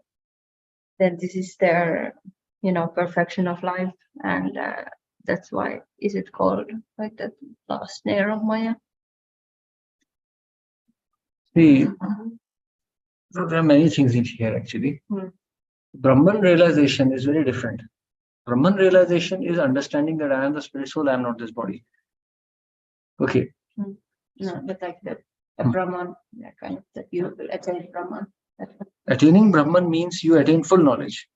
then this is their, perfection of life, and that's why is it called like that last snare of Maya? See, so there are many things in here actually. Hmm. Brahman realization is very different. Brahman realization is understanding that I am the spirit soul, I am not this body. Okay. No, but like the Brahman, that kind of, that you will attain Brahman. Attaining Brahman means you attain full knowledge.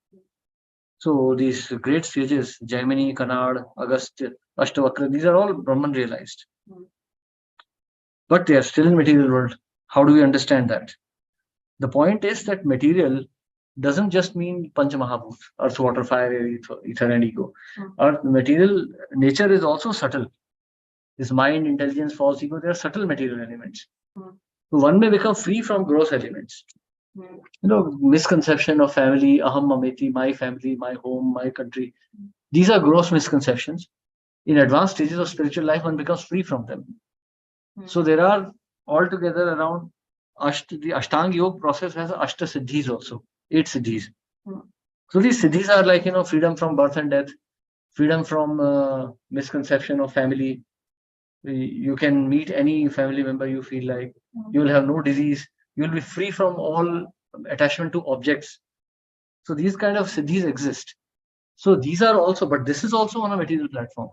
So these great sages, Jaimini, Kanad, Agastya, Ashtavakra, these are all Brahman realized. But they are still in material world. How do we understand that? The point is that material doesn't just mean Pancha Mahabhut, earth, water, fire, air, ether, and ego. Our material nature is also subtle. This mind, intelligence, false ego, they are subtle material elements. So one may become free from gross elements. Misconception of family, aham mameti, my family, my home, my country. These are gross misconceptions. In advanced stages of spiritual life, one becomes free from them. So there are altogether around the Ashtanga Yoga process has Ashta Siddhis also, 8 Siddhis. So these Siddhis are like, freedom from birth and death, freedom from misconception of family. You can meet any family member you feel like. You will have no disease. You will be free from all attachment to objects. So these kind of siddhis exist. So these are also, but this is also on a material platform.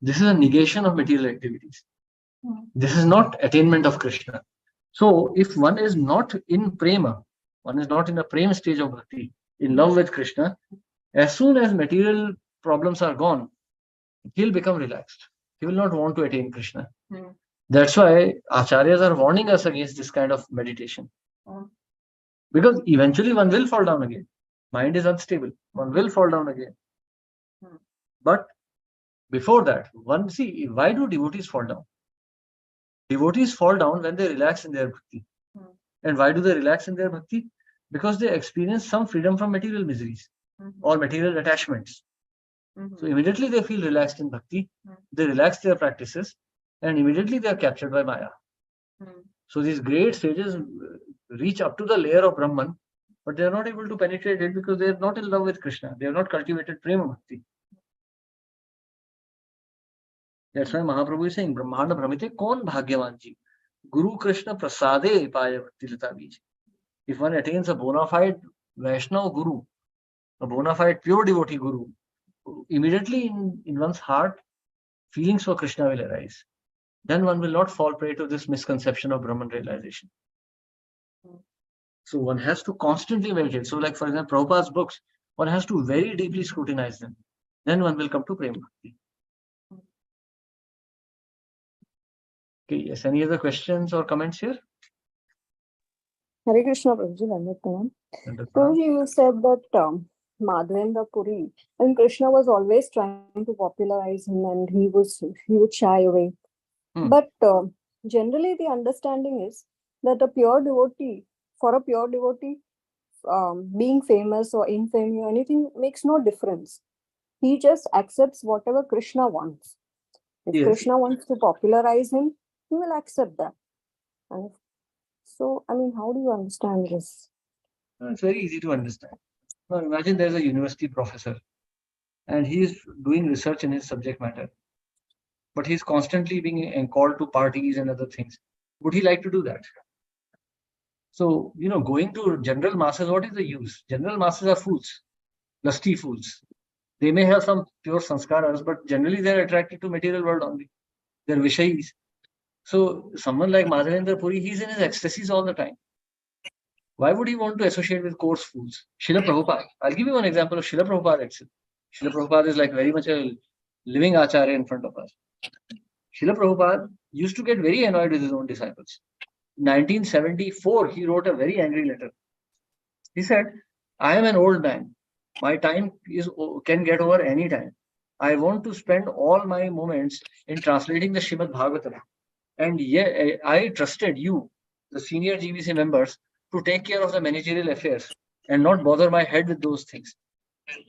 This is a negation of material activities. This is not attainment of Krishna. So if one is not in prema, one is not in the prema stage of bhakti, in love with Krishna, as soon as material problems are gone, he'll become relaxed. He will not want to attain Krishna. That's why acharyas are warning us against this kind of meditation. Because eventually one will fall down again. Mind is unstable. One will fall down again. But before that, why do devotees fall down? Devotees fall down when they relax in their bhakti. And why do they relax in their bhakti? Because they experience some freedom from material miseries or material attachments. So immediately they feel relaxed in bhakti, they relax their practices, and immediately they are captured by Maya. So these great sages reach up to the layer of Brahman, but they are not able to penetrate it because they are not in love with Krishna. They have not cultivated prema bhakti. That's why Mahaprabhu is saying, Brahmanda Brahmite kon bhagyavanji, Guru Krishna prasade paya bhakti lata bij. If one attains a bona fide Vaishnava Guru, a bona fide pure devotee guru, immediately in one's heart, feelings for Krishna will arise. Then one will not fall prey to this misconception of Brahman realization. So one has to constantly meditate. So like, for example, Prabhupada's books, one has to very deeply scrutinize them. Then one will come to Prem Bhakti. Okay, yes, any other questions or comments here? Hare Krishna, Prabhuji, Dandavat. Dandavat. Prabhuji, you said that Madhavendra Puri, and Krishna was always trying to popularize him, and he would shy away. But generally, the understanding is that for a pure devotee, being famous or infamy or anything makes no difference. He just accepts whatever Krishna wants. If Yes. Krishna wants to popularize him, he will accept that. And so, I mean, how do you understand this? It's very easy to understand. Now imagine there's a university professor and he is doing research in his subject matter, but he's constantly being called to parties and other things. Would he like to do that? So, going to general masses, what is the use? General masses are fools, lusty fools. They may have some pure sanskaras, but generally they're attracted to material world only. They're vishayis. So someone like Madhavendra Puri, he's in his ecstasies all the time. Why would he want to associate with coarse fools? Srila Prabhupada. I'll give you one example of Srila Prabhupada actually. Srila Prabhupada is like very much a living acharya in front of us. Srila Prabhupada used to get very annoyed with his own disciples. In 1974, he wrote a very angry letter. He said, I am an old man. My time can get over any time. I want to spend all my moments in translating the Srimad Bhagavatam. And yeah, I trusted you, the senior GBC members, to take care of the managerial affairs and not bother my head with those things.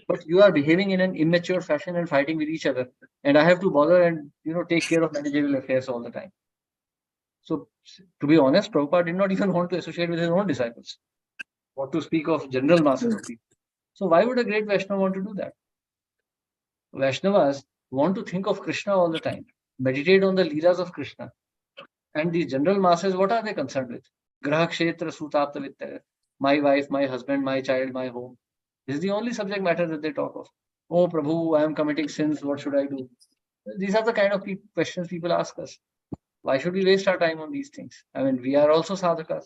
But you are behaving in an immature fashion and fighting with each other. And I have to bother and take care of managerial affairs all the time. So to be honest, Prabhupada did not even want to associate with his own disciples. What to speak of general masses of people. So why would a great Vaishnava want to do that? Vaishnavas want to think of Krishna all the time, meditate on the leelas of Krishna. And the general masses, what are they concerned with? Graha Kshetra Sutapta Vittaya. My wife, my husband, my child, my home. This is the only subject matter that they talk of. Oh Prabhu, I am committing sins, what should I do? These are the kind of questions people ask us. Why should we waste our time on these things? I mean, we are also sadhakas.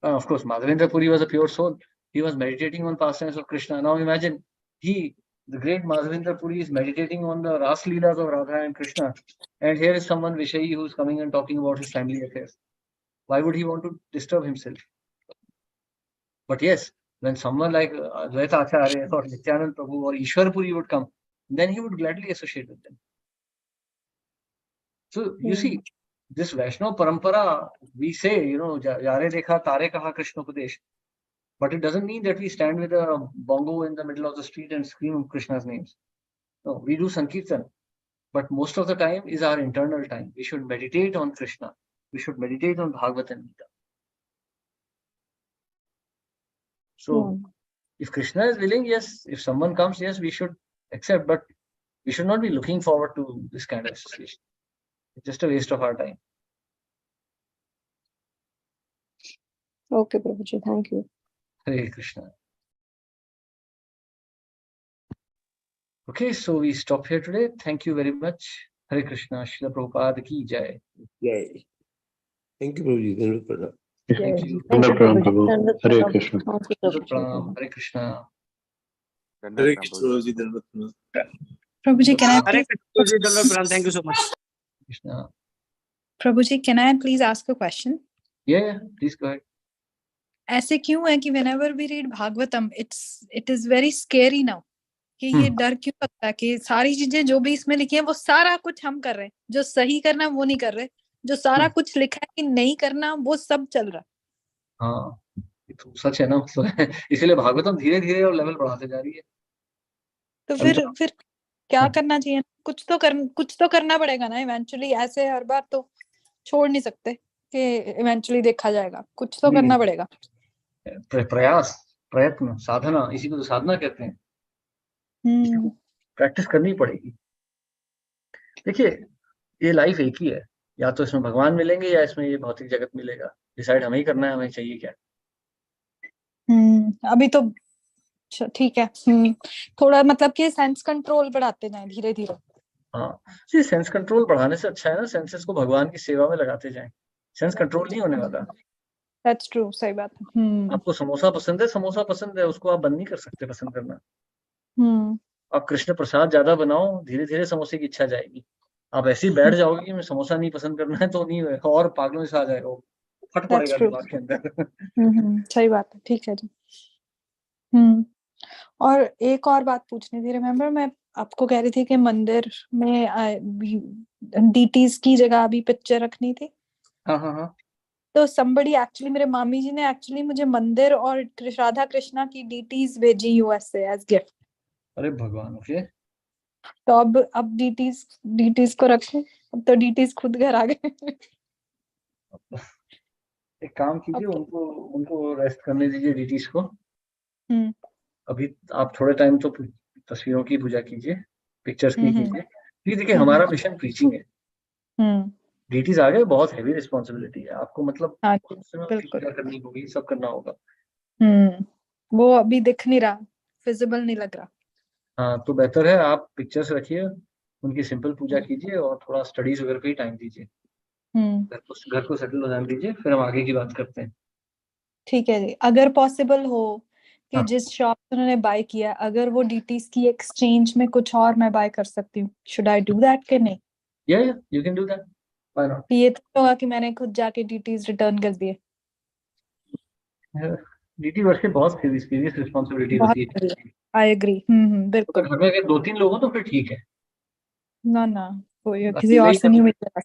Of course, Madhavendra Puri was a pure soul. He was meditating on pastimes of Krishna. Now imagine, the great Madhavendra Puri is meditating on the Ras Leelas of Radha and Krishna. And here is someone Vishayi who's coming and talking about his family affairs. Why would he want to disturb himself? But yes, when someone like Advaita Acharya or Nityanand Prabhu or Ishwar Puri would come, then he would gladly associate with them. So you see, this Vaishnava Parampara, we say, Yare Dekha Tare Kaha Krishna Upadesh. But it doesn't mean that we stand with a bongo in the middle of the street and scream Krishna's names. No, we do Sankirtan. But most of the time is our internal time. We should meditate on Krishna. We should meditate on Bhagavad and Gita. So, if Krishna is willing, yes. If someone comes, yes, we should accept. But we should not be looking forward to this kind of association. It's just a waste of our time. Okay, Prabhuji, thank you. Hare Krishna. Okay, so we stop here today. Thank you very much. Hare Krishna. Srila Prabhupada ki jai. Yay. Thank you, Prabhuji. Dandavat Pranam. Thank you. Dandavat Prabhu. Hare Krishna. Dandavat Pranam. Hare Krishna. Hare Krishna, Prabhuji, Dandavat Pranam. Prabhuji, can I Hare please, Krishna, Dandavat Pranam. Thank you so much. Krishna. Prabhuji, can I please ask a question? Yeah, please go ahead. ऐसे क्यों है कि whenever we read Bhagavatam, it is very scary now. कि ये डर क्यों लगता है कि सारी चीजें जो भी इसमें लिखी हैं वो सारा कुछ हम कर रहे हैं, जो सही करना है वो नहीं कर रहे, जो सारा कुछ लिखा है कि नहीं करना वो सब चल रहा है. हाँ, ये तो सच है ना. इसलिए भागवतम धीरे धीरे और लेवल बढ़ाते जा रही है. तो फिर क्या करना चाहिए? कुछ तो करना पड़ेगा ना. इवेंचुअली ऐसे हर बार तो छोड़ नहीं सकते कि इवेंचुअली देखा जाएगा. कुछ तो करना पड़ेगा. प्रयास, प्रयत्न, साधना, इसी को तो साधना कहते हैं. प्रैक्टिस करनी पड़ेगी. देखिए, ये लाइफ एक ही है. या तो इसमें भगवान मिलेंगे या इसमें ये भौतिक जगत मिलेगा. डिसाइड हमें ही करना है, हमें चाहिए क्या. अभी तो अच्छा ठीक है। थोड़ा मतलब कि सेंस कंट्रोल बढ़ाते जाएं धीरे धीरे। हाँ, सेंस कंट्रोल बढ़ाने से अच्छा है ना सेंसेस को भगवान की सेवा में लगाते जाएं। सेंस कंट्रोल नहीं होने वाला। दैट्स ट्रू, सही बात है। आपको समोसा पसंद है, उसको आप बंद नहीं कर सकते पसंद करना। हम्म आप कृष्ण प्रसाद ज्यादा बनाओ, धीरे धीरे समोसे की इच्छा जाएगी। आप ऐसे ही बैठ जाओगे कि मैं समोसा नहीं पसंद करना है, तो नहीं होगा, और पागलों से आ जाएगा वो, फट दैट्स पड़ेगा ट्रू। दिमाग के अंदर। सही बात है, ठीक है जी। और एक और बात पूछनी थी, रिमेम्बर मैं आपको कह रही थी कि मंदिर में डीटीज की जगह अभी पिक्चर रखनी थी। हाँ हाँ हाँ। तो somebody एक्चुअली, मेरे मामी जी ने एक्चुअली मुझे मंदिर और राधा कृष्णा की डीटीज भेजी यूएस एज गिफ्ट। अरे भगवान, ओके। तो अब डीटीज को रखें, अब तो डीटीज खुद घर आ गए। एक काम कीजिए, अब तो उनको रेस्ट करने दीजिए डीटीज को। हम्म अभी आप थोड़े टाइम तो तस्वीरों की पूजा कीजिए, पिक्चर्स की हम्म कीजिए। ये देखिए, हम्म हमारा मिशन प्रीचिंग है। हम्म डीटीज आ गए, बहुत हैवी रिस्पॉन्सिबिलिटी है आपको, मतलब हाँ जी, उसमें बिल्कुल। पूजा करनी होगी, सब करना होगा। वो अभी दिख नहीं रहा, विजिबल नहीं लग रहा। हाँ, तो बेहतर है आप पिक्चर्स रखिए, उनकी सिंपल पूजा कीजिए और थोड़ा स्टडीज वगैरह पे ही टाइम दीजिए। हम्म घर को सेटल हो जाने दीजिए, फिर हम आगे की बात करते हैं। ठीक है जी। अगर पॉसिबल हो कि हाँ, जिस शॉप से उन्होंने बाय किया, अगर वो डीटीज की एक्सचेंज में कुछ और मैं बाय कर सकती हूँ, शुड आई डू दैट कि नहीं? या you can do that, why not. कि ये तो होगा कि मैंने खुद जाके डीटीज रिटर्न कर दिए? डीटी वर्क की बहुत सीरियस रिस्पॉन्सिबिलिटी बहुत होती है। I agree. तो बिल्कुल। घर में अगर 2-3 लोग हो तो फिर ठीक है। ना ना, कोई किसी अकेले और ही से कर, नहीं मिलेगा।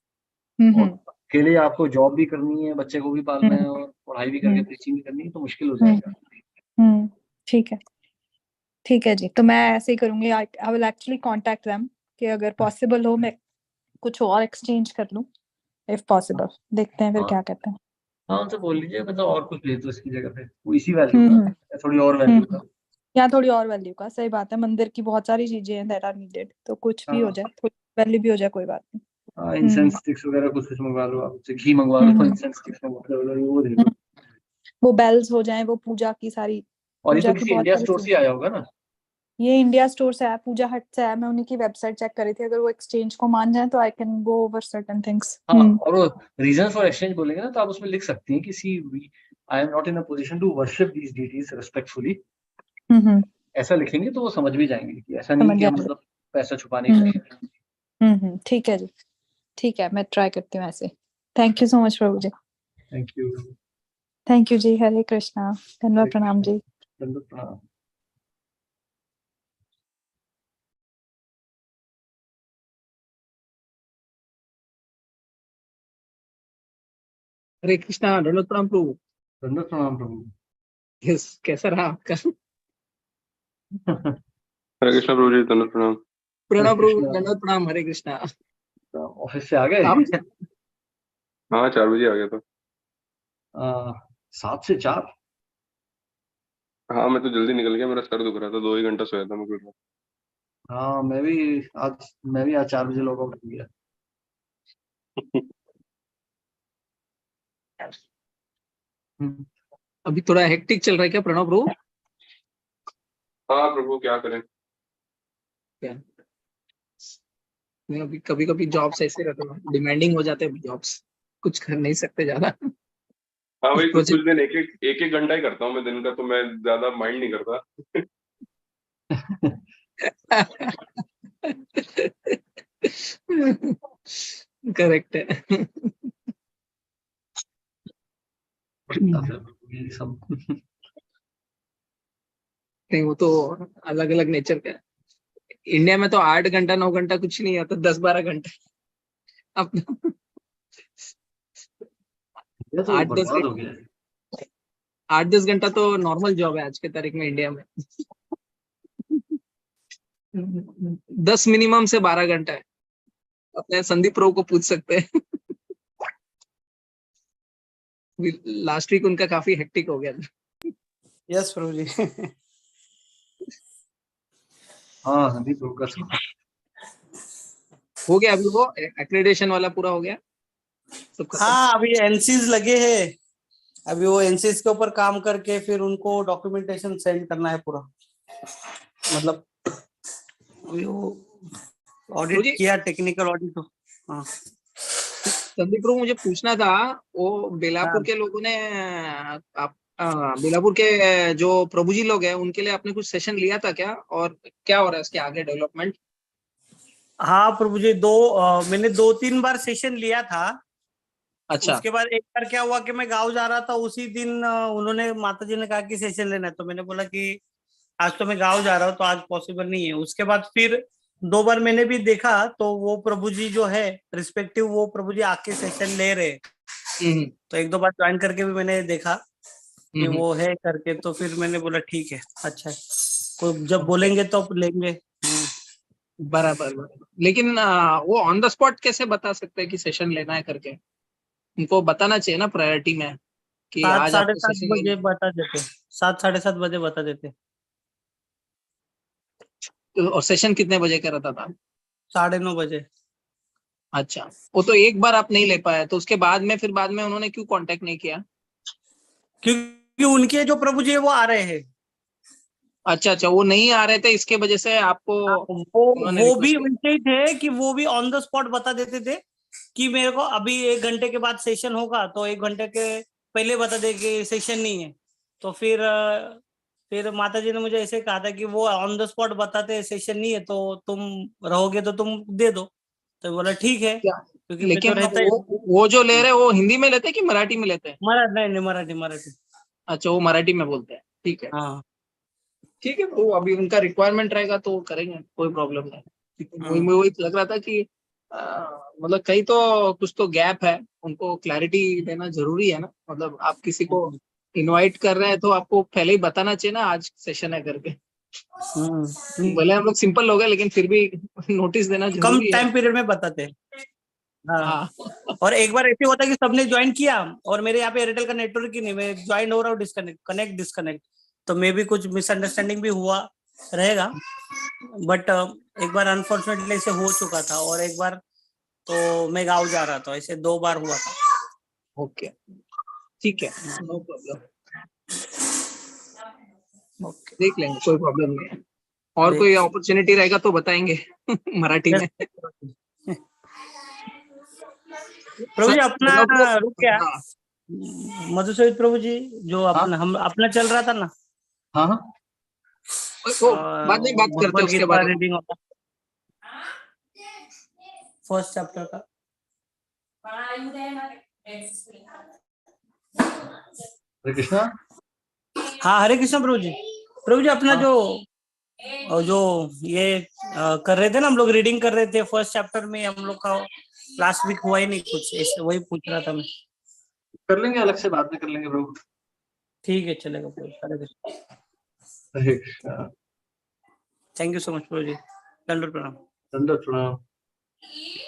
और अकेले आपको जॉब भी करनी है, बच्चे को भी पालना हम्म है, और पढ़ाई भी करके हम्म प्रीचिंग भी करनी है, तो मुश्किल हो हम्म जाएगा। ठीक है। ठीक है जी, तो मैं ऐसे ही करूंगी। I will actually contact them कि अगर पॉसिबल हो मैं कुछ और एक्सचेंज कर लूं, इफ पॉसिबल। देखते हैं फिर हाँ क्या कहते हैं। हाँ, उनसे बोल लीजिए, मतलब और कुछ ले दो इसकी जगह पे, वो इसी वैल्यू का हम्म या थोड़ी और वैल्यू का। या थोड़ी और वैल्यू का, सही बात है। मंदिर की बहुत सारी चीजें हैं दैट आर नीडेड, तो कुछ भी हो हाँ जाए, थोड़ी वैल्यू भी हो जाए, कोई बात नहीं। हाँ, हम्म इंसेंस स्टिक्स वगैरह कुछ कुछ मंगवा लो, आप उससे घी मंगवा लो, तो हम्म इंसेंस स्टिक्स मंगवा लो, वो दे दो। हम्म। वो बेल्स हो जाएं, वो पूजा की सारी, और ये तो पूजा की किसी बहुत इंडिया सारी स्टोर से ही चीजें। आया होगा ना। ये इंडिया स्टोर से है, पूजा हट से है। मैं उन्हीं की वेबसाइट चेक करी थी, अगर वो एक्सचेंज को मान जाए तो I can go over certain things. हाँ, और वो रीजन फॉर एक्सचेंज बोलेंगे ना, तो आप उसमें लिख सकती हैं कि see I am not in a position to worship these deities respectfully. Hmm. ऐसा लिखेंगे तो वो समझ भी जाएंगे कि ऐसा नहीं समझ कि हम जाएंगे। मतलब पैसा छुपाने के लिए। ठीक है जी। ठीक है, मैं ट्राई करती हूँ ऐसे। थैंक यू सो मच प्रभु जी। Thank you. थैंक यू जी। हरे कृष्णा। धन्यवाद, प्रणाम जी। दंडवत प्रणाम। हरे कृष्णा, दंडवत प्रणाम प्रभु। दंडवत प्रणाम प्रभु। यस, कैसा रहा आपका? हरे कृष्णा प्रभु जी, दंडवत प्रणाम। हरे प्रणाम प्रभु, कृष्णा। दंडवत प्रणाम। हरे कृष्णा। ऑफिस से आ गए? आप? हाँ, 4 बजे आ गया था। 7 से 4। हाँ, मैं तो जल्दी निकल गया, मेरा सर दुख रहा था, 2 ही घंटा सोया था मैं कुछ। हाँ, मैं भी आज 4 बजे लॉग आउट हो गया। हम्म, अभी थोड़ा हेक्टिक चल रहा है क्या प्रणव प्रभु? हाँ प्रभु, क्या करें। क्या? नहीं, अभी कभी कभी जॉब्स ऐसे रहते हैं, डिमांडिंग हो जाते हैं जॉब्स, कुछ कर नहीं सकते ज्यादा। हाँ कुछ भाई, कुछ कुछ प्रोजेक्ट। दिन एक एक घंटा ही करता हूँ मैं दिन का, तो मैं ज्यादा माइंड नहीं करता। करेक्ट है। ये सब। नहीं, वो तो अलग अलग नेचर का है। इंडिया में तो 8 घंटा 9 घंटा कुछ नहीं आता, 10-12 घंटे। अब ये तो 8-10 बर्बाद हो गया है। 8-10 घंटा तो नॉर्मल जॉब है आज के तारीख में इंडिया में। 10 मिनिमम से 12 घंटा है। अपने संदीप प्रो को पूछ सकते हैं। लास्ट वीक उनका काफी हेक्टिक हो गया था। यस प्रभु जी। हाँ, संदीप रोकर। हो गया अभी वो एक्रेडिटेशन वाला पूरा हो गया सब खत्म? हाँ, अभी एनसीज लगे हैं। अभी वो एनसीज के ऊपर काम करके फिर उनको डॉक्यूमेंटेशन सेंड करना है पूरा। मतलब अभी वो ऑडिट मुझे- किया, टेक्निकल ऑडिट। हाँ संदीप प्रभु, मुझे पूछना था, वो बेलापुर हाँ। के लोगों ने आप बेलापुर के जो प्रभु जी लोग हैं उनके लिए आपने कुछ सेशन लिया था क्या, और क्या हो रहा है इसके आगे डेवलपमेंट? हाँ प्रभु जी, मैंने 2-3 बार सेशन लिया था। अच्छा। उसके बाद एक बार क्या हुआ कि मैं गांव जा रहा था, उसी दिन उन्होंने, माता जी ने कहा कि सेशन लेना है, तो मैंने बोला कि आज तो मैं गांव जा रहा हूँ तो आज पॉसिबल नहीं है। उसके बाद फिर 2 बार मैंने भी देखा तो वो प्रभु जी जो है रिस्पेक्टिव, वो प्रभु जी आके सेशन ले रहे। हम्म तो 1-2 बार ज्वाइन करके भी मैंने देखा कि हम्म, वो है करके, तो फिर मैंने बोला ठीक है, अच्छा है, तो जब बोलेंगे तो लेंगे। बराबर बराबर। लेकिन वो ऑन द स्पॉट कैसे बता सकते हैं कि सेशन लेना है करके? उनको बताना चाहिए ना प्रायोरिटी में कि 7, आज साढ़े आपको 7 सेशन लेना बजे बता देते, 7, साढ़े 7 बजे बता देते। है। और सेशन कितने बजे का रहता था? 9:30 बजे। अच्छा, वो तो एक बार आप नहीं ले पाए, तो उसके बाद में फिर बाद में उन्होंने क्यों कांटेक्ट नहीं किया? क्योंकि उनके जो प्रभु जी है वो आ रहे हैं। अच्छा अच्छा, वो नहीं आ रहे थे, इसके वजह से आपको उन्होंने वो भी रिक्वेस्ट किया। वैसे ही थे कि वो भी ऑन द स्पॉट बता देते थे कि मेरे को अभी 1 घंटे के बाद सेशन होगा, तो 1 घंटे के पहले बता दे कि सेशन नहीं है। तो फिर माता जी ने मुझे ऐसे कहा था कि वो ऑन द स्पॉट बताते हैं सेशन नहीं है, तो तुम रहोगे तो तुम दे दो। तो बोला ठीक है, क्या? क्योंकि मैं तो लेकिन रहता ही। वो जो ले रहे हैं वो हिंदी में लेते हैं कि मराठी में लेते हैं? नहीं नहीं, मराठी मराठी। अच्छा, वो मराठी में बोलते हैं, ठीक है। हाँ ठीक है, वो अभी उनका रिक्वायरमेंट रहेगा तो वो करेंगे, कोई प्रॉब्लम नहीं। ठीक है, हाँ। वही लग रहा था कि मतलब कहीं तो कुछ तो गैप है, उनको क्लैरिटी देना जरूरी है ना। मतलब आप किसी को इनवाइट कर रहे हैं तो आपको पहले ही बताना चाहिए ना आज सेशन है करके। भले हम लोग सिंपल लोग हैं लेकिन फिर भी नोटिस देना कम जरूरी है। टाइम पीरियड में बताते हैं। हाँ। हाँ। और एक बार ऐसे होता है कि सबने ज्वाइन किया और मेरे यहाँ पे एयरटेल का नेटवर्क ही नहीं, मैं ज्वाइन हो रहा हूँ, डिस्कनेक्ट, तो मे भी कुछ मिसअंडरस्टैंडिंग भी हुआ रहेगा। बट एक बार अनफॉर्चुनेटली ऐसे हो चुका था, और एक बार तो मैं गाँव जा रहा था, ऐसे 2 बार हुआ था। ओके, ठीक है, नो प्रॉब्लम, ओके, देख लेंगे, कोई प्रॉब्लम नहीं है। और कोई अपॉर्चुनिटी रहेगा तो बताएंगे मराठी में। प्रभु जी अपना रुक गया, हाँ मधुसूदन प्रभु जी, जो हाँ अपना चल रहा था ना, हाँ हाँ। वो बाद में बात करते हैं भगवद उसके गीता बारे में। रीडिंग होता, फर्स्ट चैप्टर का। हरे कृष्णा। हाँ हरे कृष्ण प्रभु जी। प्रभु जी अपना हाँ। जो ये कर रहे थे ना, हम लोग रीडिंग कर रहे थे फर्स्ट चैप्टर में, हम लोग का लास्ट वीक हुआ ही नहीं कुछ, ऐसे वही पूछ रहा था मैं। कर लेंगे, अलग से बाद में कर लेंगे प्रभु। ठीक है, चलेगा प्रभु। Hare Krishna. Hare Krishna. Thank you so much प्रभु जी, दंडवत प्रणाम। दंडवत प्रणाम।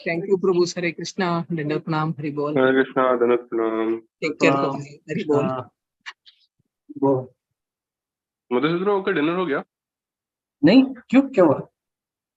थैंक यू प्रभु, हरे कृष्णा, दंडवत प्रणाम, हरि बोल। हरे कृष्णा, दंडवत प्रणाम। टेक केयर प्रभु, हरि बोल। वो मधुसूदन का डिनर हो गया? नहीं, क्यों, क्या हुआ?